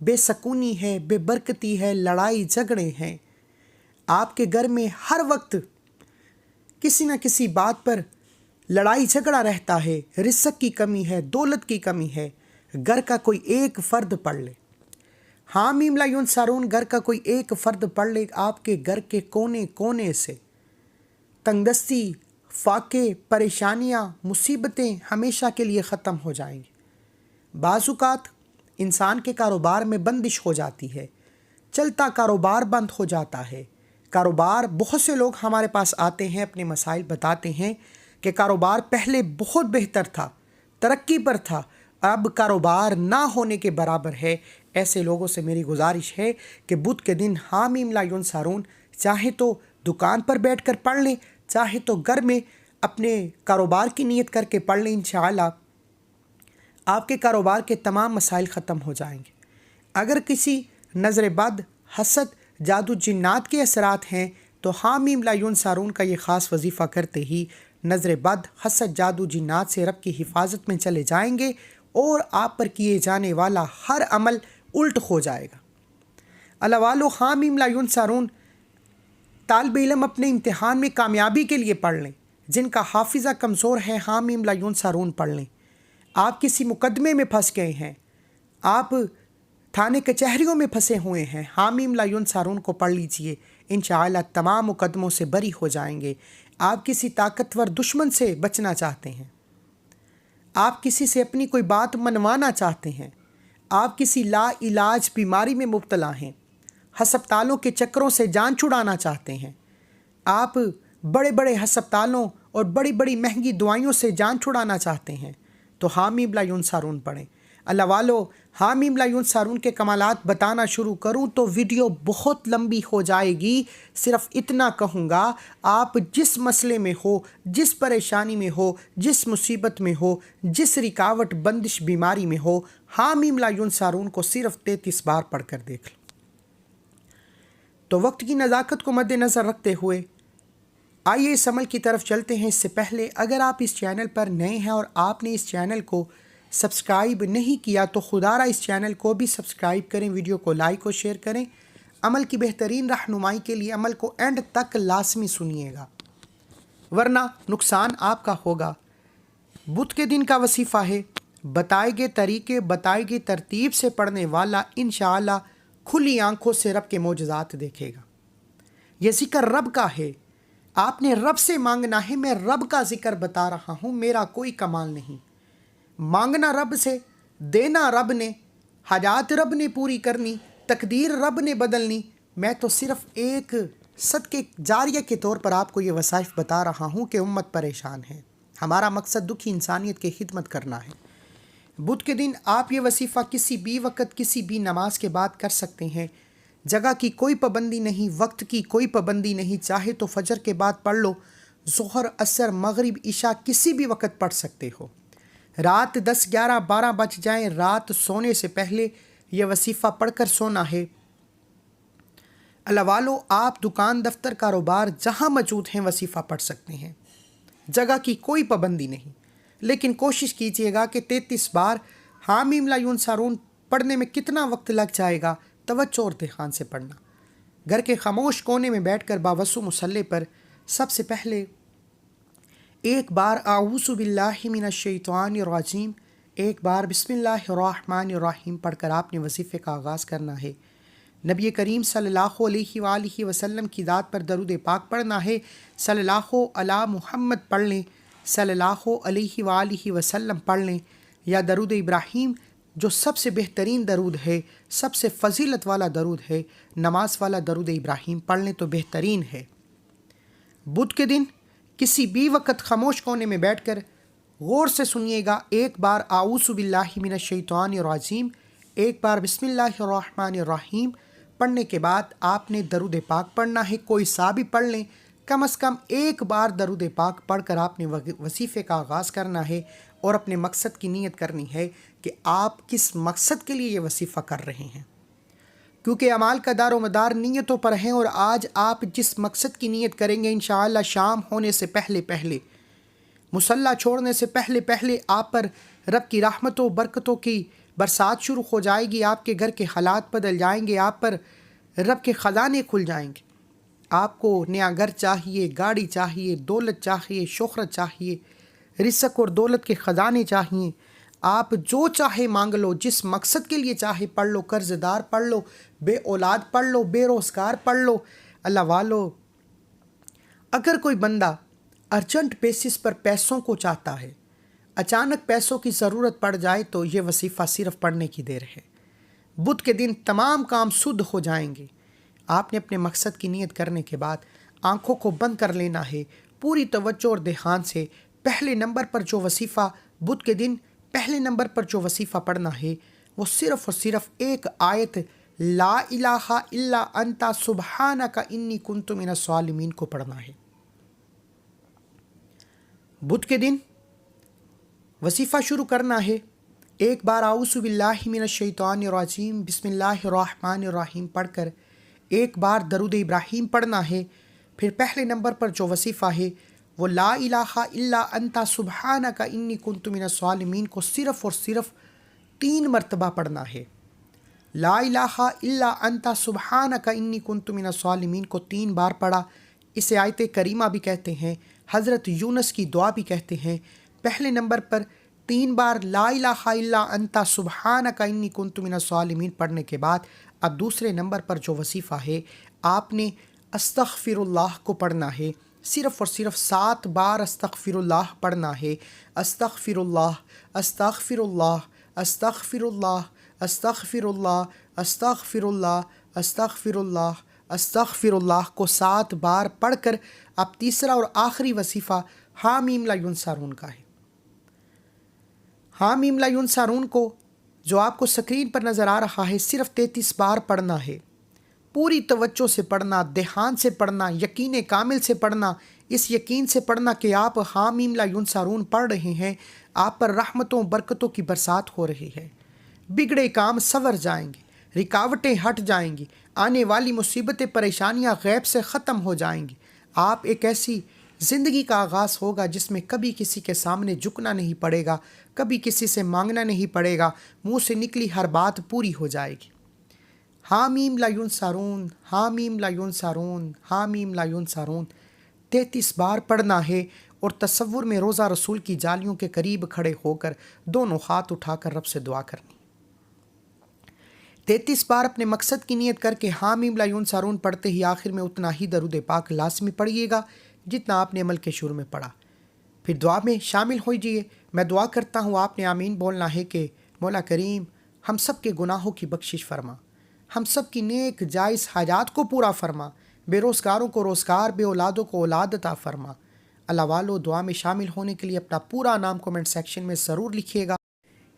بے سکونی ہے، بے برکتی ہے، لڑائی جھگڑے ہیں، آپ کے گھر میں ہر وقت کسی نہ کسی بات پر لڑائی جھگڑا رہتا ہے، رزق کی کمی ہے، دولت کی کمی ہے، گھر کا کوئی ایک فرد پڑھ لے، حامیم لا ینصرون، گھر کا کوئی ایک فرد پڑھ لے، آپ کے گھر کے کونے کونے سے تنگ دستی، فاقے، پریشانیاں، مصیبتیں ہمیشہ کے لیے ختم ہو جائیں گی۔ بعض اوقات انسان کے کاروبار میں بندش ہو جاتی ہے، چلتا کاروبار بند ہو جاتا ہے۔ کاروبار، بہت سے لوگ ہمارے پاس آتے ہیں، اپنے مسائل بتاتے ہیں کہ کاروبار پہلے بہت بہتر تھا، ترقی پر تھا، اب کاروبار نہ ہونے کے برابر ہے۔ ایسے لوگوں سے میری گزارش ہے کہ بدھ کے دن حامیم لا ینصرون چاہے تو دکان پر بیٹھ کر پڑھ لیں، چاہے تو گھر میں اپنے کاروبار کی نیت کر کے پڑھ لیں، انشاءاللہ آپ کے کاروبار کے تمام مسائل ختم ہو جائیں گے۔ اگر کسی نظر بد، حسد، جادو جنات کے اثرات ہیں تو حامیم لا ینصرون کا یہ خاص وظیفہ کرتے ہی نظر بد، حسد، جادو جنات سے رب کی حفاظت میں چلے جائیں گے اور آپ پر کیے جانے والا ہر عمل الٹ ہو جائے گا۔ اللہ والو، حامیم لا ینصرون طالب علم اپنے امتحان میں کامیابی کے لیے پڑھ لیں۔ جن کا حافظہ کمزور ہے، حامیم لا ینصرون پڑھ لیں۔ آپ کسی مقدمے میں پھنس گئے ہیں، آپ تھانے کچہریوں میں پھنسے ہوئے ہیں، حامیم لا ینصرون کو پڑھ لیجئے، انشاءاللہ تمام مقدموں سے بری ہو جائیں گے۔ آپ کسی طاقتور دشمن سے بچنا چاہتے ہیں، آپ کسی سے اپنی کوئی بات منوانا چاہتے ہیں، آپ کسی لا علاج بیماری میں مبتلا ہیں، ہسپتالوں کے چکروں سے جان چھڑانا چاہتے ہیں، آپ بڑے بڑے ہسپتالوں اور بڑی بڑی مہنگی دوائیوں سے جان چھڑانا چاہتے ہیں تو حامیم لا ینصرون پڑھیں۔ اللہ والو، حامیم لا ینصرون کے کمالات بتانا شروع کروں تو ویڈیو بہت لمبی ہو جائے گی۔ صرف اتنا کہوں گا، آپ جس مسئلے میں ہو، جس پریشانی میں ہو، جس مصیبت میں ہو، جس رکاوٹ بندش بیماری میں ہو، حامیم لا ینصرون کو صرف 33 بار پڑھ کر دیکھ لیں۔ تو وقت کی نزاکت کو مد نظر رکھتے ہوئے آئیے اس عمل کی طرف چلتے ہیں۔ اس سے پہلے اگر آپ اس چینل پر نئے ہیں اور آپ نے اس چینل کو سبسکرائب نہیں کیا تو خدا را اس چینل کو بھی سبسکرائب کریں، ویڈیو کو لائک اور شیئر کریں۔ عمل کی بہترین رہنمائی کے لیے عمل کو اینڈ تک لازمی سنیے گا، ورنہ نقصان آپ کا ہوگا۔ بدھ کے دن کا وظیفہ ہے، بتائے گئے طریقے، بتائے گئے ترتیب سے پڑھنے والا انشاءاللہ کھلی آنکھوں سے رب کے معجزات دیکھے گا۔ یہ ذکر رب کا ہے، آپ نے رب سے مانگنا ہے۔ میں رب کا ذکر بتا رہا ہوں، میرا کوئی کمال نہیں۔ مانگنا رب سے، دینا رب نے، حاجات رب نے پوری کرنی، تقدیر رب نے بدلنی۔ میں تو صرف ایک صدقے جاریہ کے طور پر آپ کو یہ وظائف بتا رہا ہوں کہ امت پریشان ہے، ہمارا مقصد دکھی انسانیت کی خدمت کرنا ہے۔ بدھ کے دن آپ یہ وظیفہ کسی بھی وقت، کسی بھی نماز کے بعد کر سکتے ہیں۔ جگہ کی کوئی پابندی نہیں، وقت کی کوئی پابندی نہیں، چاہے تو فجر کے بعد پڑھ لو، ظہر، عصر، مغرب، عشاء کسی بھی وقت پڑھ سکتے ہو۔ رات 10، 11، 12 بج جائیں، رات سونے سے پہلے یہ وظیفہ پڑھ کر سونا ہے۔ اللہ والو، آپ دکان، دفتر، کاروبار جہاں موجود ہیں وظیفہ پڑھ سکتے ہیں، جگہ کی کوئی پابندی نہیں، لیکن کوشش کیجئے گا کہ 33 بار حامیم لا ینصرون پڑھنے میں کتنا وقت لگ جائے گا، توجہ اور دھیان سے پڑھنا۔ گھر کے خاموش کونے میں بیٹھ کر باوضو مصلی پر سب سے پہلے ایک بار اعوذ باللہ من الشیطان الرجیم، ایک بار بسم اللہ الرحمن الرحیم پڑھ کر آپ نے وظیفے کا آغاز کرنا ہے۔ نبی کریم صلی اللہ علیہ وآلہ وسلم کی ذات پر درود پاک پڑھنا ہے۔ صلی اللہ علی محمد پڑھ لیں، صلی اللہ علیہ وآلہ وسلم پڑھ لیں، یا درود ابراہیم جو سب سے بہترین درود ہے، سب سے فضیلت والا درود ہے، نماز والا درود ابراہیم پڑھ لیں تو بہترین ہے۔ بدھ کے دن کسی بھی وقت خاموش کونے میں بیٹھ کر غور سے سنیے گا، ایک بار اعوذ باللہ من الشیطان الرجیم، ایک بار بسم اللہ الرحمن الرحیم پڑھنے کے بعد آپ نے درود پاک پڑھنا ہے۔ کوئی سا بھی پڑھ لیں، کم از کم ایک بار درود پاک پڑھ کر آپ نے وظیفے کا آغاز کرنا ہے اور اپنے مقصد کی نیت کرنی ہے کہ آپ کس مقصد کے لیے یہ وظیفہ کر رہے ہیں، کیونکہ اعمال کا دار و مدار نیتوں پر ہیں۔ اور آج آپ جس مقصد کی نیت کریں گے، انشاءاللہ شام ہونے سے پہلے پہلے، مصلی چھوڑنے سے پہلے پہلے آپ پر رب کی رحمتوں برکتوں کی برسات شروع ہو جائے گی، آپ کے گھر کے حالات بدل جائیں گے، آپ پر رب کے خزانے کھل جائیں گے۔ آپ کو نیا گھر چاہیے، گاڑی چاہیے، دولت چاہیے، شہرت چاہیے، رزق اور دولت کے خزانے چاہیے۔ آپ جو چاہے مانگ لو، جس مقصد کے لیے چاہے پڑھ لو، قرض دار پڑھ لو، بے اولاد پڑھ لو، بے روزگار پڑھ لو۔ اللہ والو، اگر کوئی بندہ ارجنٹ بیسس پر پیسوں کو چاہتا ہے، اچانک پیسوں کی ضرورت پڑ جائے، تو یہ وظیفہ صرف پڑھنے کی دیر ہے۔ بدھ کے دن تمام کام سدھ ہو جائیں گے۔ آپ نے اپنے مقصد کی نیت کرنے کے بعد آنکھوں کو بند کر لینا ہے، پوری توجہ اور دھیان سے پہلے نمبر پر جو وظیفہ بدھ کے دن پہلے نمبر پر جو وظیفہ پڑھنا ہے وہ صرف اور صرف ایک آیت لا الہ الا انت سبحانک انی کنت من الظالمین کو پڑھنا ہے۔ بدھ کے دن وظیفہ شروع کرنا ہے، ایک بار اعوذ باللہ من الشیطان الرجیم بسم اللہ الرحمن الرحیم پڑھ کر ایک بار درود ابراہیم پڑھنا ہے۔ پھر پہلے نمبر پر جو وظیفہ ہے وہ لا الہ الا انت سبحانک انی کنت من الظالمین کو صرف اور صرف 3 مرتبہ پڑھنا ہے۔ لا الہ الا انت سبحانک انی کنت من الظالمین کو 3 بار پڑھا۔ اسے آیت کریمہ بھی کہتے ہیں، حضرت یونس کی دعا بھی کہتے ہیں۔ پہلے نمبر پر 3 بار لا الہ الا انت سبحانک انی کنت من الظالمین پڑھنے کے بعد اب دوسرے نمبر پر جو وظیفہ ہے آپ نے استغفر اللہ کو پڑھنا ہے۔ صرف اور صرف 7 بار استغفر اللہ پڑھنا ہے۔ استغفر اللہ، استغفر اللہ، استغفر اللہ، استغفر اللہ، استغفر اللہ، استغفر اللہ، استغفر اللہ کو 7 بار پڑھ کر اب تیسرا اور آخری وظیفہ حامیم لا ینصرون کا ہے۔ حامیم لا ینصرون کو جو آپ کو سکرین پر نظر آ رہا ہے صرف 33 بار پڑھنا ہے۔ پوری توجہ سے پڑھنا، دھیان سے پڑھنا، یقین کامل سے پڑھنا، اس یقین سے پڑھنا کہ آپ حامیم لا ینصرون پڑھ رہے ہیں، آپ پر رحمتوں برکتوں کی برسات ہو رہی ہے، بگڑے کام سنور جائیں گے، رکاوٹیں ہٹ جائیں گی، آنے والی مصیبتیں پریشانیاں غیب سے ختم ہو جائیں گی۔ آپ ایک ایسی زندگی کا آغاز ہوگا جس میں کبھی کسی کے سامنے جھکنا نہیں پڑے گا، کبھی کسی سے مانگنا نہیں پڑے گا، منہ سے نکلی ہر بات پوری ہو جائے گی۔ حامیم لا ینصرون، حامیم لا ینصرون، حامیم لا ینصرون 33 بار پڑھنا ہے، اور تصور میں روزہ رسول کی جالیوں کے قریب کھڑے ہو کر دونوں ہاتھ اٹھا کر رب سے دعا کرنی۔ 33 بار اپنے مقصد کی نیت کر کے حامیم لا ینصرون پڑھتے ہی آخر میں اتنا ہی درود پاک لازمی پڑھیے گا جتنا آپ نے عمل کے شروع میں پڑھا۔ پھر دعا میں شامل ہوجیے۔ میں دعا کرتا ہوں، آپ نے آمین بولنا ہے کہ مولا کریم ہم سب کے گناہوں کی بخشش فرما، ہم سب کی نیک جائز حاجات کو پورا فرما، بے روزگاروں کو روزگار، بے اولادوں کو اولاد عطا فرما۔ اللہ والو، دعا میں شامل ہونے کے لیے اپنا پورا نام کومنٹ سیکشن میں ضرور لکھیے گا۔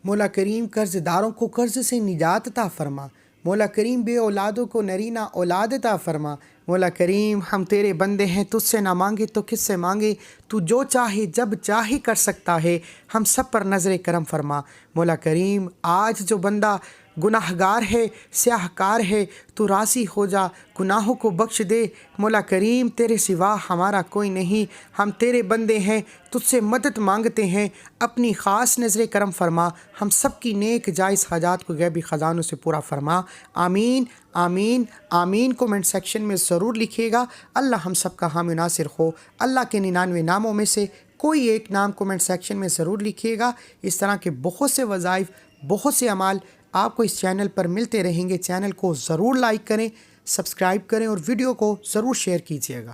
مولا کریم قرض داروں کو قرض سے نجات عطا فرما، مولا کریم بے اولادوں کو نرینہ اولاد عطا فرما۔ مولا کریم ہم تیرے بندے ہیں، تجھ سے نہ مانگے تو کس سے مانگے، تو جو چاہے جب چاہے کر سکتا ہے، ہم سب پر نظر کرم فرما۔ مولا کریم آج جو بندہ گناہ گار ہے، سیاہ کار ہے، تو راضی ہو جا، گناہوں کو بخش دے۔ مولا کریم تیرے سوا ہمارا کوئی نہیں، ہم تیرے بندے ہیں، تجھ سے مدد مانگتے ہیں، اپنی خاص نظر کرم فرما، ہم سب کی نیک جائز حاجات کو غیبی خزانوں سے پورا فرما۔ آمین آمین آمین کومنٹ سیکشن میں ضرور لکھیے گا۔ اللہ ہم سب کا حامی ناصر ہو۔ اللہ کے 99 ناموں میں سے کوئی ایک نام کومنٹ سیکشن میں ضرور لکھیے گا۔ اس طرح کے بہت سے وظائف، بہت سے اعمال آپ کو اس چینل پر ملتے رہیں گے۔ چینل کو ضرور لائک کریں، سبسکرائب کریں اور ویڈیو کو ضرور شیئر کیجیے گا۔